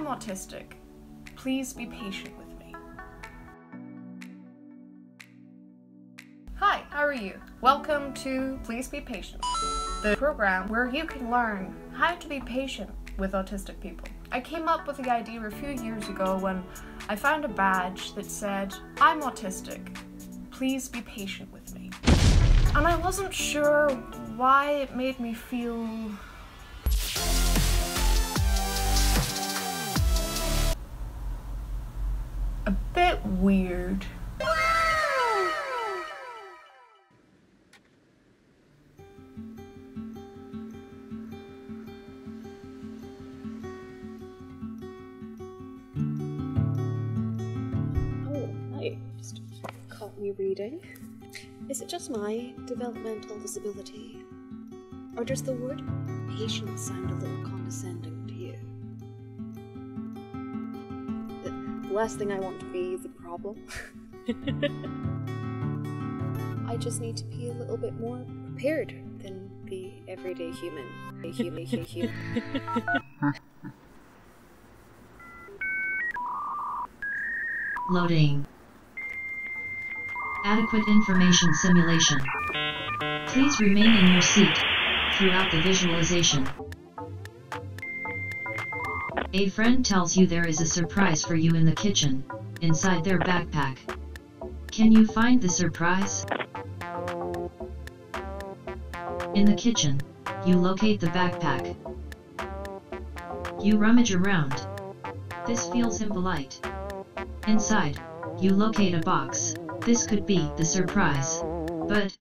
autistic. Please be patient with me. Hi, how are you? Welcome to Please Be Patient, the program where you can learn how to be patient with autistic people. I came up with the idea a few years ago when I found a badge that said, "I'm autistic. Please be patient with me." And I wasn't sure why it made me feel a bit weird. Just caught me reading. Is it just my developmental disability? Or does the word patient sound a little condescending to you? The last thing I want to be is a problem. I just need to be a little bit more prepared than the everyday human. Loading. Adequate information simulation. Please remain in your seat throughout the visualization. A friend tells you there is a surprise for you in the kitchen, inside their backpack. Can you find the surprise? In the kitchen, you locate the backpack. You rummage around. This feels impolite. Inside, you locate a box. This could be the surprise. But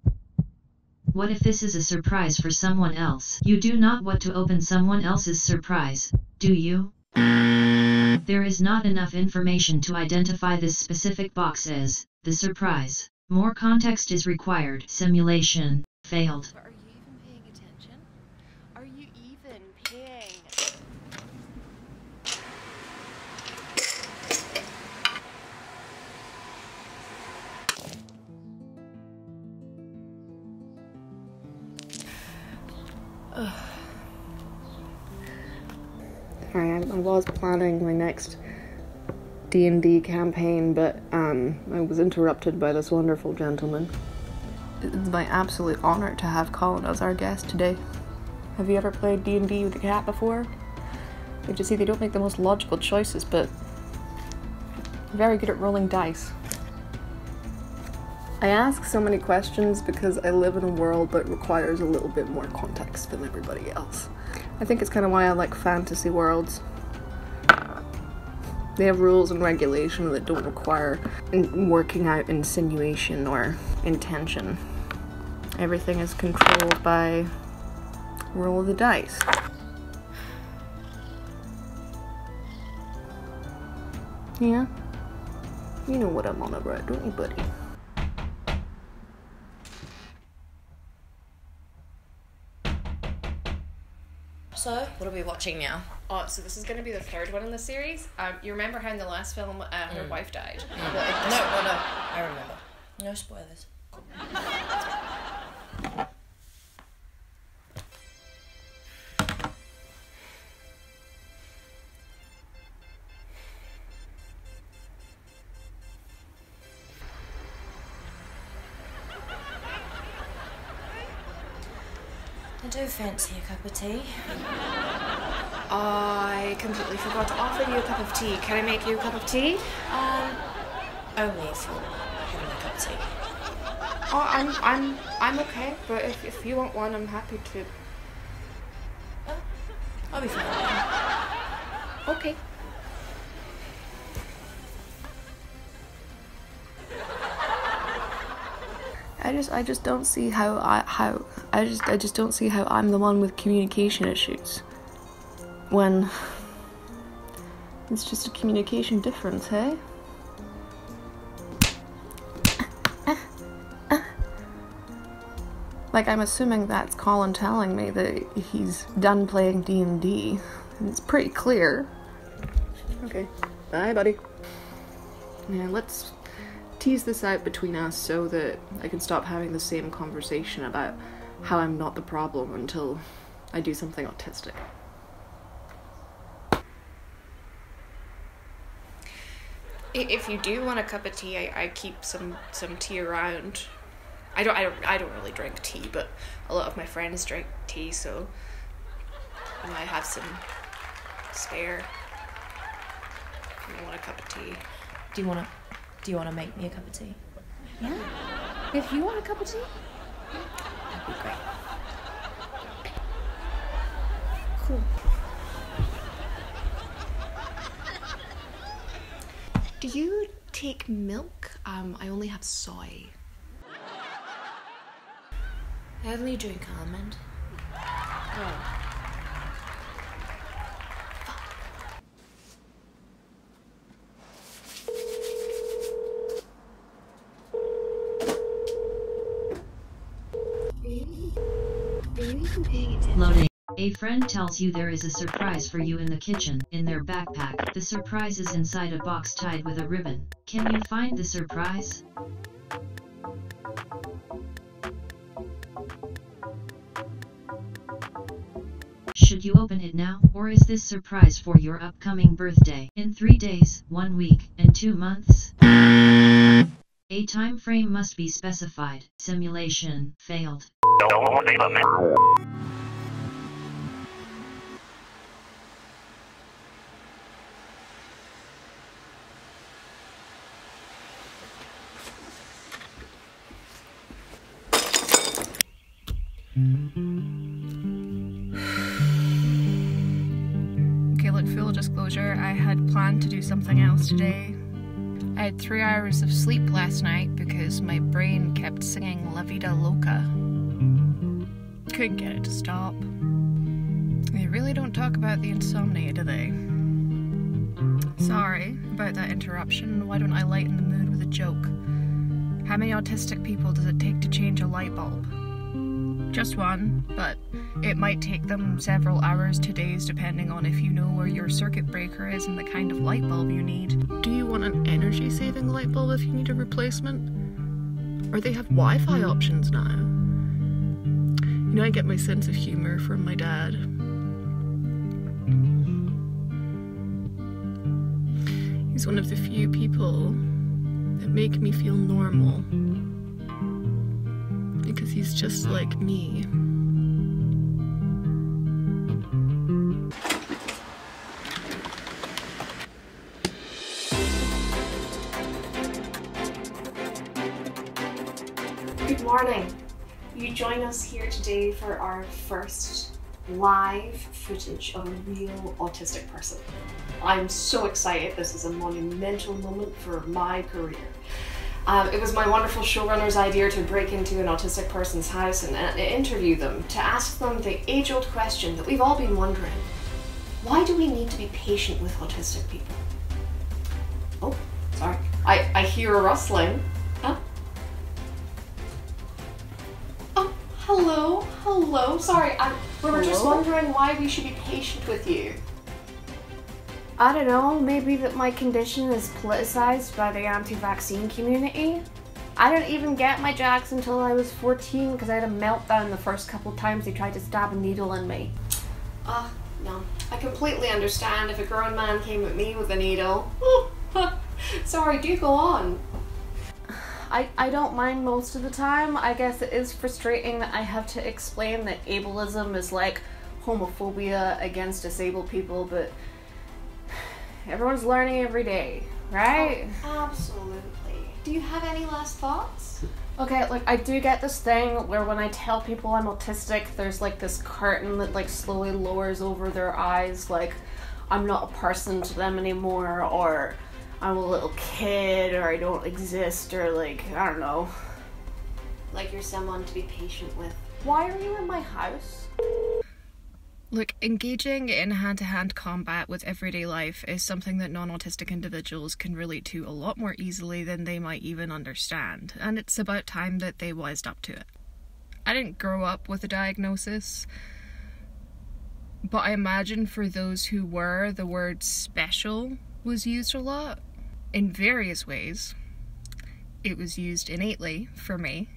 what if this is a surprise for someone else? You do not want to open someone else's surprise, do you? There is not enough information to identify this specific box as the surprise. More context is required. Simulation failed. Are you even paying attention? Are you even paying? Sorry, I was planning my next D&D campaign, but I was interrupted by this wonderful gentleman. It's my absolute honor to have Colin as our guest today. Have you ever played D&D with a cat before? You just see they don't make the most logical choices, but very good at rolling dice. I ask so many questions because I live in a world that requires a little bit more context than everybody else. I think it's kind of why I like fantasy worlds. They have rules and regulation that don't require working out insinuation or intention. Everything is controlled by roll of the dice. Yeah? You know what I'm on about, don't you, buddy? So, what are we watching now? Oh, so this is going to be the third one in the series. You remember how in the last film her wife died? No, I remember. No spoilers. I do fancy a cup of tea. I completely forgot to offer you a cup of tea. Can I make you a cup of tea? Only if you're having a cup of tea. Oh, I'm okay, but if you want one, I'm happy to. Oh, I'll be fine. Okay. I just don't see how I just don't see how I'm the one with communication issues when it's just a communication difference, hey? Like, I'm assuming that's Colin telling me that he's done playing D&D. And it's pretty clear. Okay. Bye, buddy. Yeah, let's tease this out between us so that I can stop having the same conversation about how I'm not the problem until I do something autistic. If you do want a cup of tea, I keep some tea around. I don't really drink tea, but a lot of my friends drink tea, so I might have some spare. If you want a cup of tea. Do you wanna make me a cup of tea? Yeah. If you want a cup of tea? That'd be great. Cool. Do you take milk? I only have soy. I only drink almond. Oh. Loading. A friend tells you there is a surprise for you in the kitchen, in their backpack. The surprise is inside a box tied with a ribbon. Can you find the surprise? Should you open it now, or is this surprise for your upcoming birthday? In 3 days, 1 week, and 2 months? A time frame must be specified. Simulation failed. Okay, look, full disclosure, I had planned to do something else today. I had 3 hours of sleep last night because my brain kept singing La Vida Loca. Couldn't get it to stop. They really don't talk about the insomnia, do they? Sorry about that interruption. Why don't I lighten the mood with a joke? How many autistic people does it take to change a light bulb? Just one, but it might take them several hours to days depending on if you know where your circuit breaker is and the kind of light bulb you need. Do you want an energy-saving light bulb if you need a replacement? Or they have Wi-Fi options now. You know, I get my sense of humor from my dad. He's one of the few people that make me feel normal. Because he's just like me. Good morning. You join us here today for our first live footage of a real autistic person. I'm so excited. This is a monumental moment for my career. It was my wonderful showrunner's idea to break into an autistic person's house and interview them, to ask them the age-old question that we've all been wondering. Why do we need to be patient with autistic people? Oh, sorry. I hear a rustling. Huh? Oh, hello. Sorry, we were just wondering why we should be patient with you. I don't know, maybe that my condition is politicized by the anti-vaccine community. I didn't even get my jabs until I was 14 because I had a meltdown the first couple times they tried to stab a needle in me. No. I completely understand if a grown man came at me with a needle. Sorry, do go on. I don't mind most of the time. I guess it is frustrating that I have to explain that ableism is like homophobia against disabled people, but everyone's learning every day, right? Oh, absolutely. Do you have any last thoughts? Okay, like I do get this thing where when I tell people I'm autistic, there's like this curtain that like slowly lowers over their eyes, like I'm not a person to them anymore, or I'm a little kid, or I don't exist, or like, I don't know. Like you're someone to be patient with. Why are you in my house? Look, engaging in hand-to-hand combat with everyday life is something that non-autistic individuals can relate to a lot more easily than they might even understand, and it's about time that they wised up to it. I didn't grow up with a diagnosis, but I imagine for those who were, the word special was used a lot, in various ways. It was used innately for me.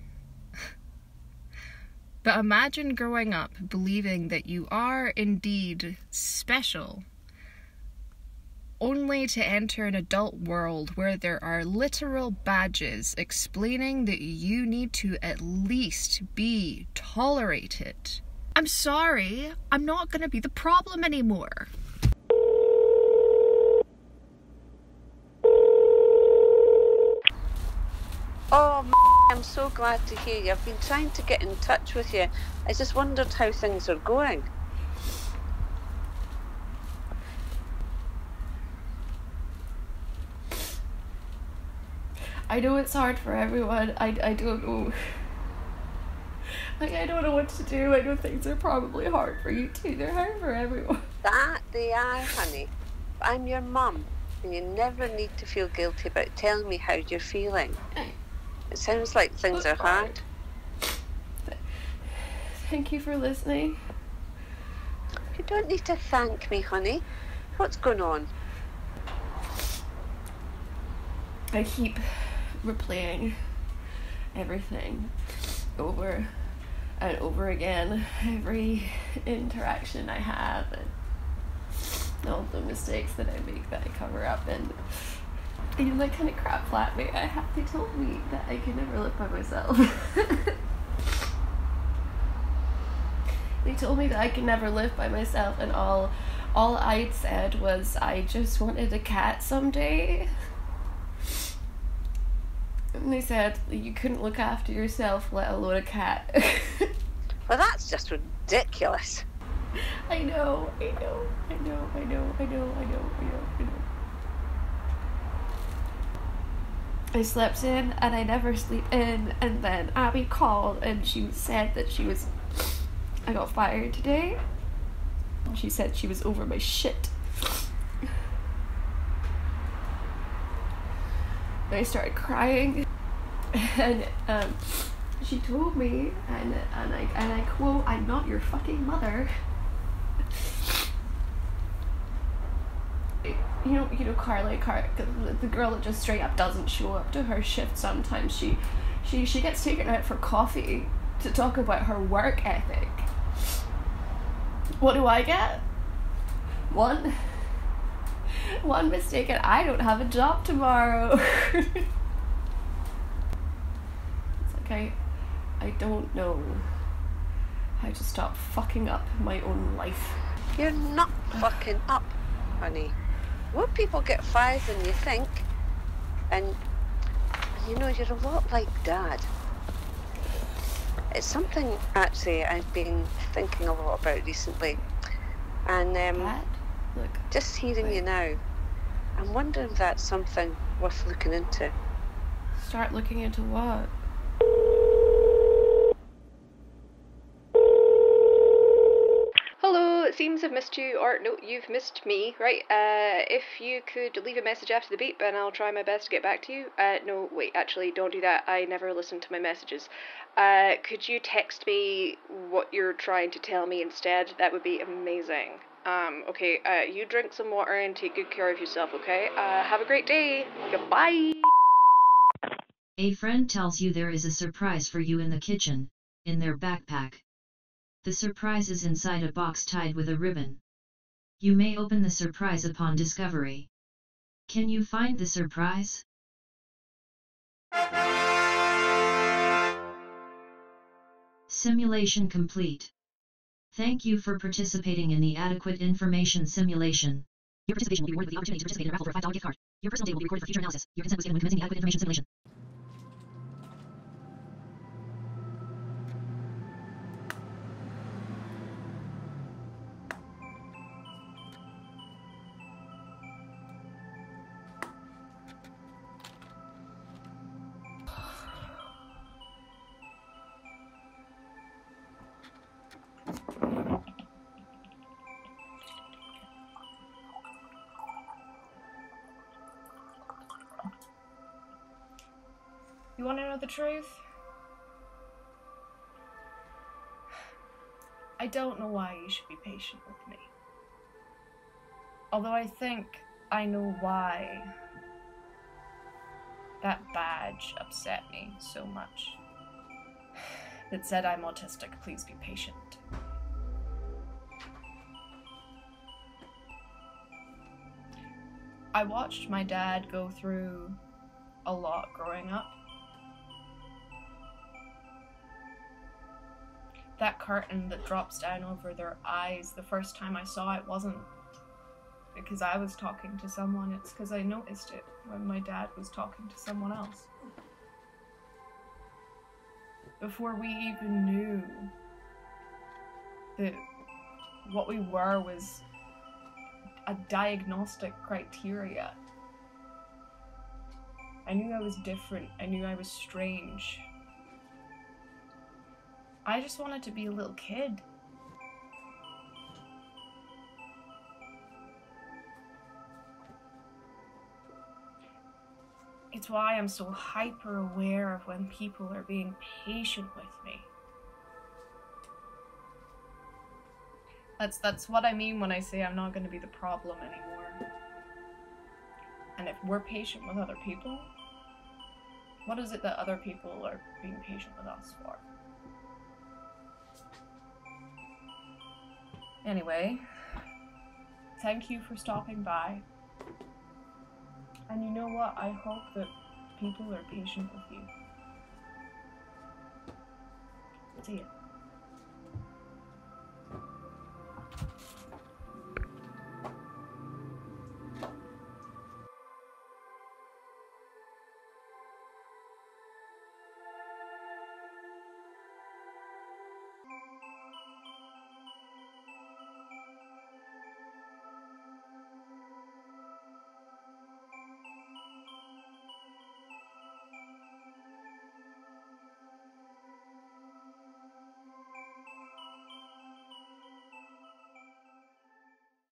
But imagine growing up believing that you are indeed special. only to enter an adult world where there are literal badges explaining that you need to at least be tolerated. I'm sorry, I'm not gonna be the problem anymore. Oh, I'm so glad to hear you. I've been trying to get in touch with you. I just wondered how things are going. I know it's hard for everyone. I don't know. Like, I don't know what to do. I know things are probably hard for you too. They're hard for everyone. That they are, honey. But I'm your mum, and you never need to feel guilty about telling me how you're feeling. It sounds like things are hard. Thank you for listening. You don't need to thank me, honey. What's going on? I keep replaying everything over and over again. Every interaction I have and all the mistakes that I make that I cover up, and you know, that kind of crap flat me. They told me that I could never live by myself. They told me that I could never live by myself, and all I'd said was I just wanted a cat someday. And they said you couldn't look after yourself, let alone a cat. Well, that's just ridiculous. I know. I slept in and I never sleep in, and then Abby called and she said that I got fired today. She said she was over my shit. I started crying, and she told me, and I quote, "I'm not your fucking mother." You know, Carly, the girl that just straight up doesn't show up to her shift sometimes. She gets taken out for coffee to talk about her work ethic. What do I get? One mistake and I don't have a job tomorrow. It's like I don't know how to stop fucking up my own life. You're not fucking up, honey. More people get fired than you think, and you know, you're a lot like Dad. It's something actually I've been thinking a lot about recently, and Dad? Look, just hearing you now, I'm wondering if that's something worth looking into. Start looking into what? Hello, it seems I've missed you, or no, you've missed me, right? If you could leave a message after the beep and I'll try my best to get back to you. No, wait, actually, don't do that. I never listen to my messages. Could you text me what you're trying to tell me instead? That would be amazing. Okay, you drink some water and take good care of yourself, okay? Have a great day. Goodbye. A friend tells you there is a surprise for you in the kitchen, in their backpack. The surprise is inside a box tied with a ribbon. You may open the surprise upon discovery. Can you find the surprise? Simulation complete. Thank you for participating in the Adequate Information Simulation. Your participation will be rewarded with the opportunity to participate in a raffle for a $5 gift card. Your personal data will be recorded for future analysis. Your consent was given when commencing the Adequate Information Simulation. You want to know the truth? I don't know why you should be patient with me. Although I think I know why that badge upset me so much. It said I'm autistic, please be patient. I watched my dad go through a lot growing up. That curtain that drops down over their eyes, the first time I saw it wasn't because I was talking to someone, it's because I noticed it when my dad was talking to someone else. Before we even knew that what we were was a diagnostic criteria. I knew I was different, I knew I was strange. I just wanted to be a little kid. It's why I'm so hyper aware of when people are being patient with me. That's what I mean when I say I'm not going to be the problem anymore. And if we're patient with other people, what is it that other people are being patient with us for? Anyway, thank you for stopping by. And you know what? I hope that people are patient with you. See ya.